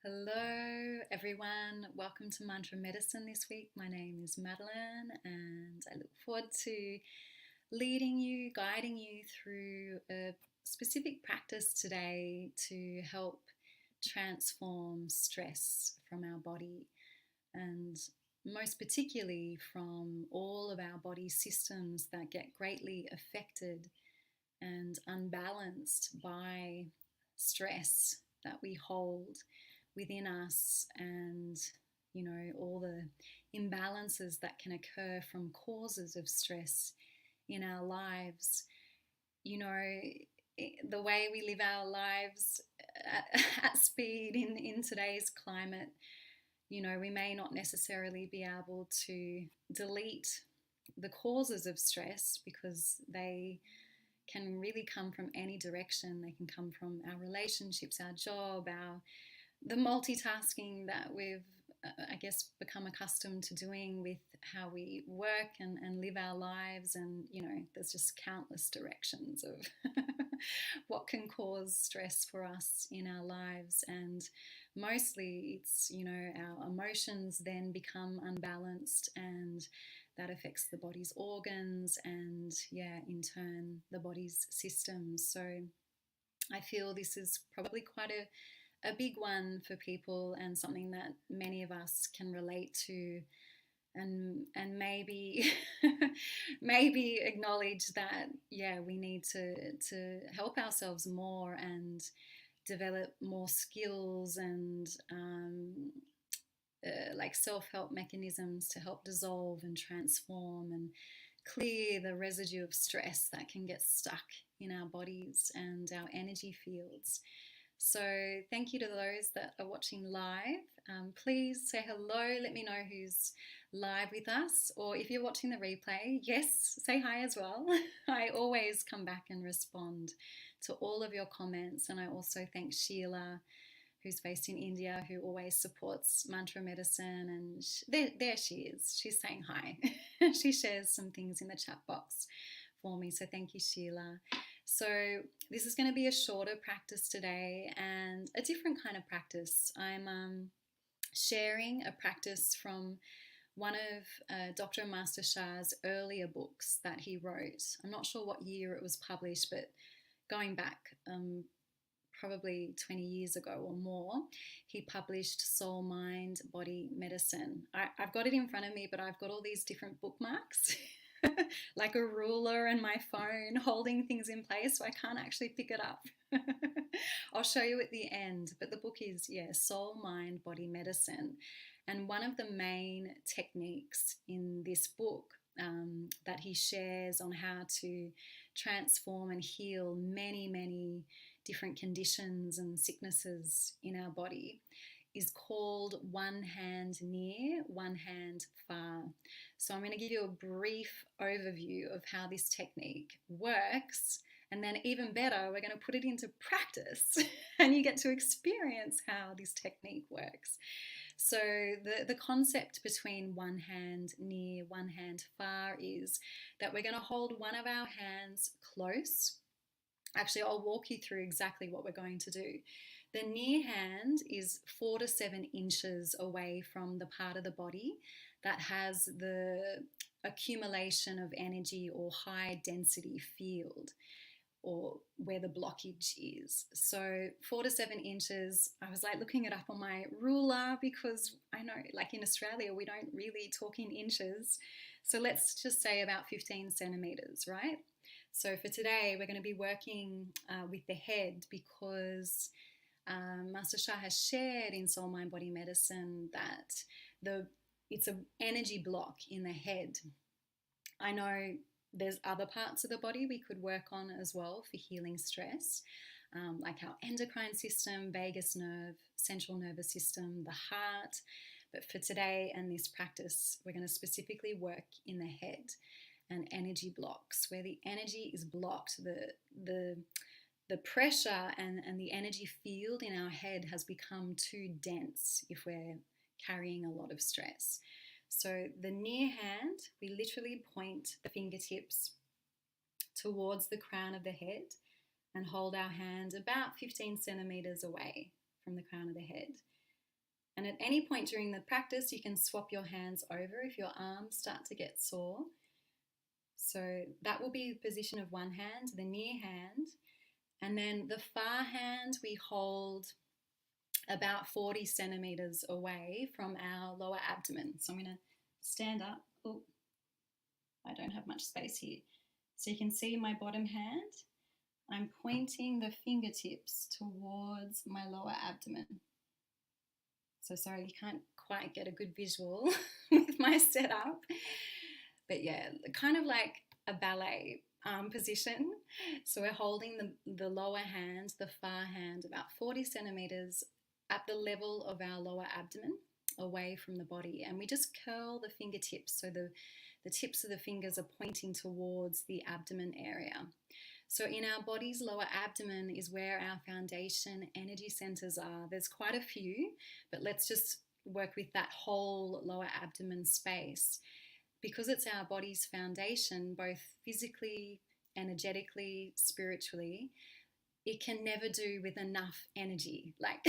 Hello, everyone. Welcome to Mantra Medicine this week. My name is Madeline, and I look forward to leading you, guiding you through a specific practice today to help transform stress from our body, and most particularly from all of our body systems that get greatly affected and unbalanced by stress that we hold within us, and all the imbalances that can occur from causes of stress in our lives. The way we live our lives at speed in today's climate, we may not necessarily be able to delete the causes of stress because they can really come from any direction. They can come from our relationships, our job, the multitasking that we've, become accustomed to doing with how we work and live our lives. And, there's just countless directions of what can cause stress for us in our lives. And mostly it's, our emotions then become unbalanced, and that affects the body's organs and, in turn, the body's systems. So I feel this is probably quite a big one for people, and something that many of us can relate to, and maybe maybe acknowledge that we need to help ourselves more and develop more skills and like self-help mechanisms to help dissolve and transform and clear the residue of stress that can get stuck in our bodies and our energy fields. So thank you to those that are watching live. Please say hello. Let me know who's live with us. Or if you're watching the replay, yes, say hi as well. I always come back and respond to all of your comments. And I also thank Sheila, who's based in India, who always supports Mantra Medicine. And there she is. She's saying hi. She shares some things in the chat box for me. So thank you, Sheila. So this is going to be a shorter practice today, and a different kind of practice. I'm sharing a practice from one of Dr. Master Shah's earlier books that he wrote. I'm not sure what year it was published, but going back probably 20 years ago or more, he published Soul, Mind, Body, Medicine. I've got it in front of me, but I've got all these different bookmarks like a ruler and my phone holding things in place, so I can't actually pick it up. I'll show you at the end, but the book is Soul, Mind, Body, Medicine. And one of the main techniques in this book that he shares on how to transform and heal many different conditions and sicknesses in our body is called one hand near, one hand far. So I'm going to give you a brief overview of how this technique works, and then even better, we're going to put it into practice and you get to experience how this technique works. So the concept between one hand near, one hand far is that we're going to hold one of our hands close. Actually, I'll walk you through exactly what we're going to do. The near hand is 4 to 7 inches away from the part of the body that has the accumulation of energy or high density field, or where the blockage is. So 4 to 7 inches, I was like looking it up on my ruler because I know, like in Australia, we don't really talk in inches. So let's just say about 15 centimeters, right? So for today, we're going to be working with the head, because Master Shah has shared in Soul, Mind, Body, Medicine that it's an energy block in the head. I know there's other parts of the body we could work on as well for healing stress, like our endocrine system, vagus nerve, central nervous system, the heart. But for today and this practice, we're going to specifically work in the head and energy blocks, where the energy is blocked. The pressure and the energy field in our head has become too dense if we're carrying a lot of stress. So the near hand, we literally point the fingertips towards the crown of the head and hold our hand about 15 centimeters away from the crown of the head. And at any point during the practice, you can swap your hands over if your arms start to get sore. So that will be the position of one hand, the near hand. And then the far hand we hold about 40 centimeters away from our lower abdomen. So I'm going to stand up. Oh, I don't have much space here. So you can see my bottom hand. I'm pointing the fingertips towards my lower abdomen. So sorry, you can't quite get a good visual with my setup. But yeah, kind of like a ballet position. So we're holding the lower hand, the far hand, about 40 centimeters at the level of our lower abdomen, away from the body. And we just curl the fingertips. So the tips of the fingers are pointing towards the abdomen area. So in our body's lower abdomen is where our foundation energy centers are. There's quite a few, but let's just work with that whole lower abdomen space. Because it's our body's foundation, both physically, energetically, spiritually, it can never do with enough energy. Like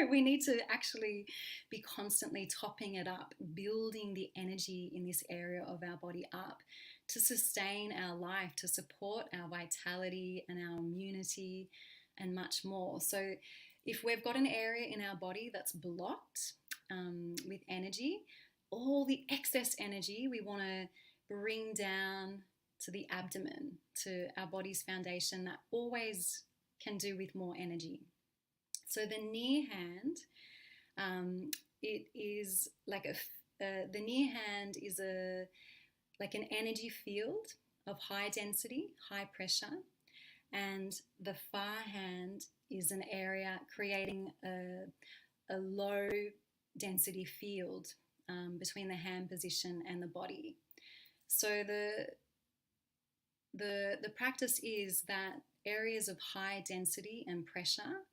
we need to actually be constantly topping it up, building the energy in this area of our body up to sustain our life, to support our vitality and our immunity and much more. So if we've got an area in our body that's blocked with energy, all the excess energy we want to bring down to the abdomen, to our body's foundation that always can do with more energy. So the near hand, it is like the near hand is like an energy field of high density, high pressure, and the far hand is an area creating a low density field between the hand position and the body. So the practice is that areas of high density and pressure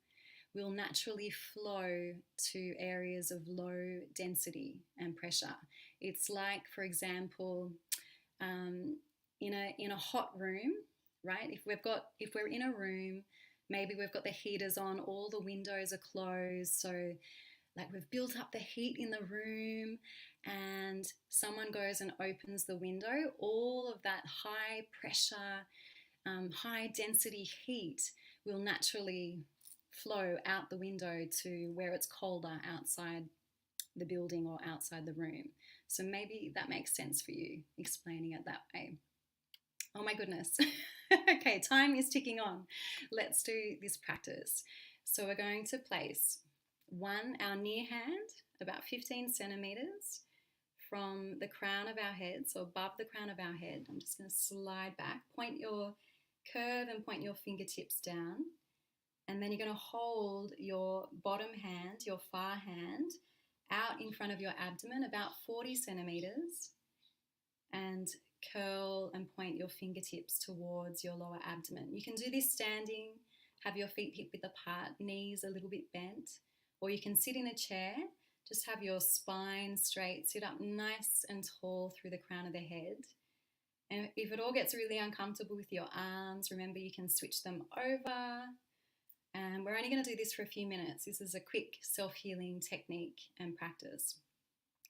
will naturally flow to areas of low density and pressure. It's like, for example, in a hot room, right? If we're in a room, maybe we've got the heaters on, all the windows are closed, so like we've built up the heat in the room, and someone goes and opens the window, all of that high pressure, high density heat will naturally flow out the window to where it's colder outside the building or outside the room. So maybe that makes sense for you, explaining it that way. Oh my goodness. Okay, time is ticking on. Let's do this practice. So we're going to place our near hand about 15 centimeters from the crown of our head, so above the crown of our head. I'm just going to slide back, curve and point your fingertips down, and then you're going to hold your bottom hand, your far hand, out in front of your abdomen about 40 centimeters, and curl and point your fingertips towards your lower abdomen. You can do this standing, have your feet hip-width apart, knees a little bit bent, or you can sit in a chair, just have your spine straight, sit up nice and tall through the crown of the head. And if it all gets really uncomfortable with your arms, remember you can switch them over. And we're only going to do this for a few minutes. This is a quick self-healing technique and practice.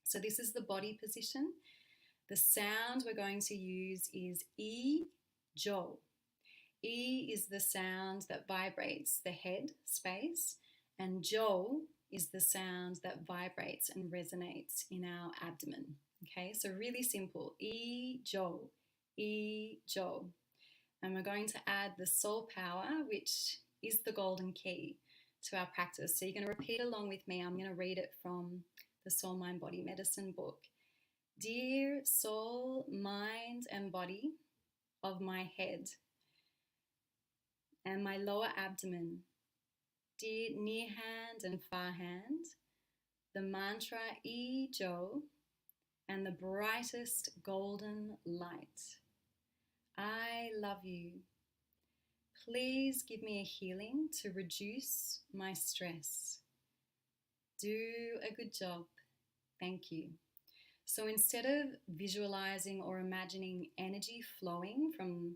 So this is the body position. The sound we're going to use is E, Jo. E is the sound that vibrates the head space, and Jo is the sound that vibrates and resonates in our abdomen. Okay, so really simple. E, Jo. E, Jo. And we're going to add the soul power, which is the golden key to our practice. So you're going to repeat along with me. I'm going to read it from the Soul, Mind, Body Medicine book. Dear soul, mind, and body of my head and my lower abdomen, dear near hand and far hand, the mantra E Jo and the brightest golden light. I love you. Please give me a healing to reduce my stress. Do a good job. Thank you. So instead of visualizing or imagining energy flowing from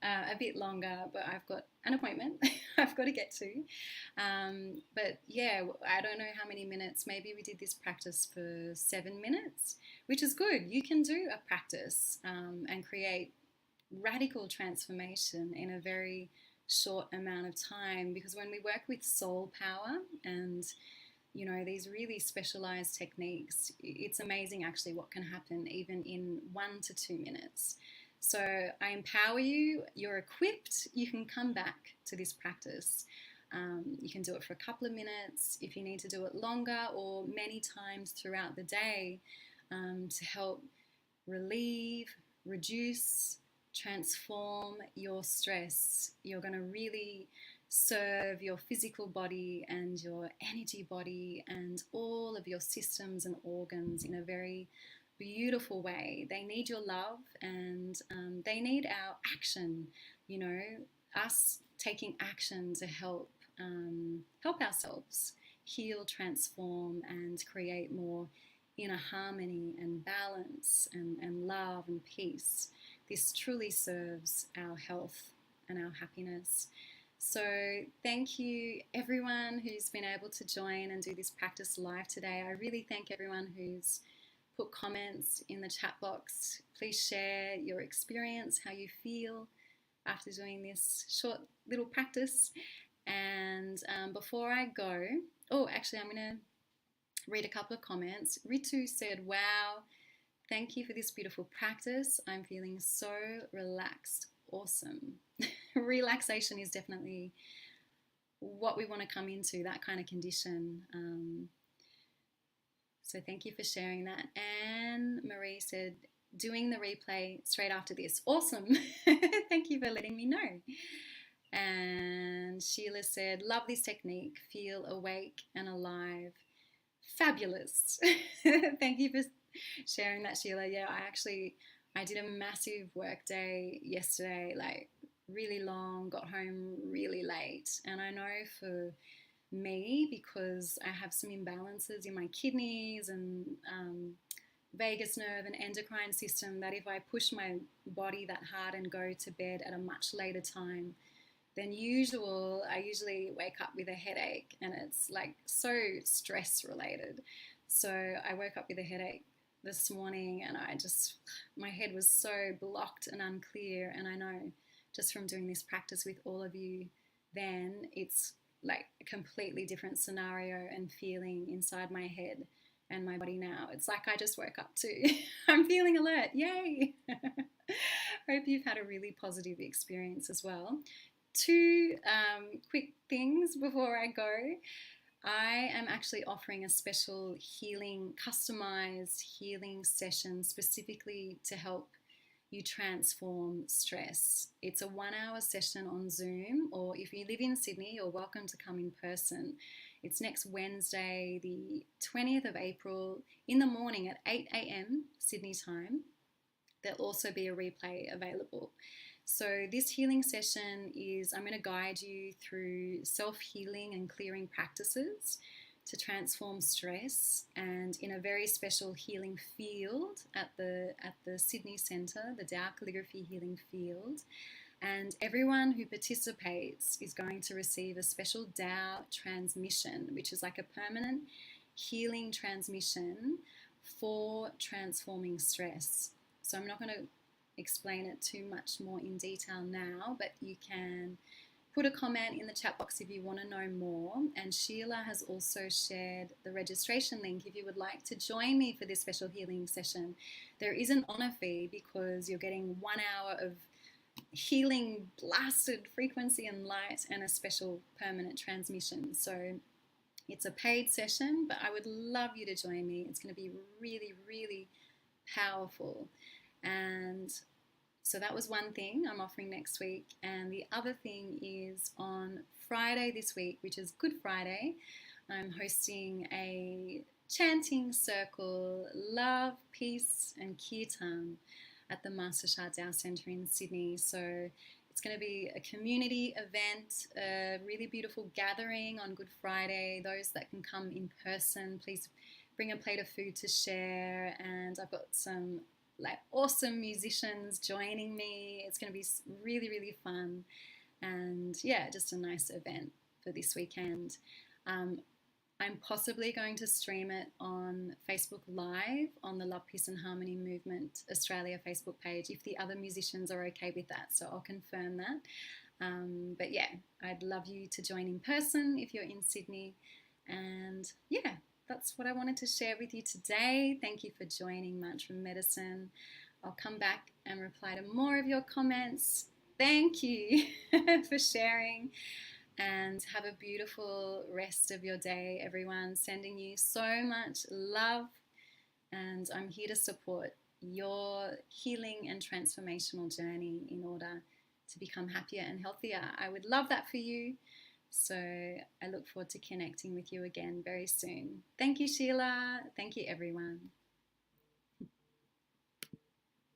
a bit longer, but I've got an appointment I've got to get to. But yeah, I don't know how many minutes. Maybe we did this practice for 7 minutes, which is good. You can do a practice and create radical transformation in a very short amount of time, because when we work with soul power and these really specialized techniques, it's amazing actually what can happen even in 1 to 2 minutes. So I empower you. You're equipped. You can come back to this practice. You can do it for a couple of minutes if you need to do it longer, or many times throughout the day, to help relieve, reduce, transform your stress. You're going to really serve your physical body and your energy body and all of your systems and organs in a very beautiful way. They need your love, and they need our action, us taking action to help ourselves heal, transform, and create more inner harmony and balance and love and peace. This truly serves our health and our happiness. So thank you everyone who's been able to join and do this practice live today. I really thank everyone who's put comments in the chat box. Please share your experience, how you feel after doing this short little practice. And before I go, actually I'm going to read a couple of comments. Ritu said, wow, thank you for this beautiful practice. I'm feeling so relaxed. Awesome. Relaxation is definitely what we want to come into, that kind of condition. So thank you for sharing that. Anne Marie said, doing the replay straight after this. Awesome. Thank you for letting me know. And Sheila said, love this technique. Feel awake and alive. Fabulous. Thank you for sharing that, Sheila. Yeah, I did a massive work day yesterday, like really long, got home really late. And I know for me, because I have some imbalances in my kidneys and vagus nerve and endocrine system, that if I push my body that hard and go to bed at a much later time than usual, I usually wake up with a headache, and it's like so stress related. So I woke up with a headache this morning, and my head was so blocked and unclear. And I know just from doing this practice with all of you, then it's like a completely different scenario and feeling inside my head and my body now. It's like I just woke up too. I'm feeling alert. Yay. Hope you've had a really positive experience as well. 2 quick things before I go. I am actually offering a special customized healing session specifically to help you transform stress. It's a 1-hour session on Zoom, or if you live in Sydney, you're welcome to come in person. It's next Wednesday, the 20th of April, in the morning at 8 a.m. Sydney time. There'll also be a replay available. So this healing session is, I'm going to guide you through self-healing and clearing practices to transform stress, and in a very special healing field at the Sydney Centre, the Tao Calligraphy Healing Field. And everyone who participates is going to receive a special Tao transmission, which is like a permanent healing transmission for transforming stress. So I'm not going to explain it too much more in detail now, but you can put a comment in the chat box if you want to know more. And Sheila has also shared the registration link if you would like to join me for this special healing session. There is an honor fee because you're getting 1 hour of healing blasted frequency and light and a special permanent transmission. So it's a paid session, but I would love you to join me. It's going to be really, really powerful. And so that was one thing I'm offering next week. And the other thing is on Friday this week, which is Good Friday, I'm hosting a chanting circle, love, peace, and kirtan at the Master Sha Tao Centre in Sydney. So it's going to be a community event, a really beautiful gathering on Good Friday. Those that can come in person, please bring a plate of food to share. And I've got some like awesome musicians joining me. It's going to be really, really fun. And yeah, just a nice event for this weekend. I'm possibly going to stream it on Facebook Live on the Love, Peace and Harmony Movement Australia Facebook page if the other musicians are okay with that. So I'll confirm that. But yeah, I'd love you to join in person if you're in Sydney. And yeah, that's what I wanted to share with you today. Thank you for joining Mantra Medicine. I'll come back and reply to more of your comments. Thank you for sharing, and have a beautiful rest of your day, everyone. Sending you so much love, and I'm here to support your healing and transformational journey in order to become happier and healthier. I would love that for you. So I look forward to connecting with you again very soon. Thank you, Sheila. Thank you, everyone.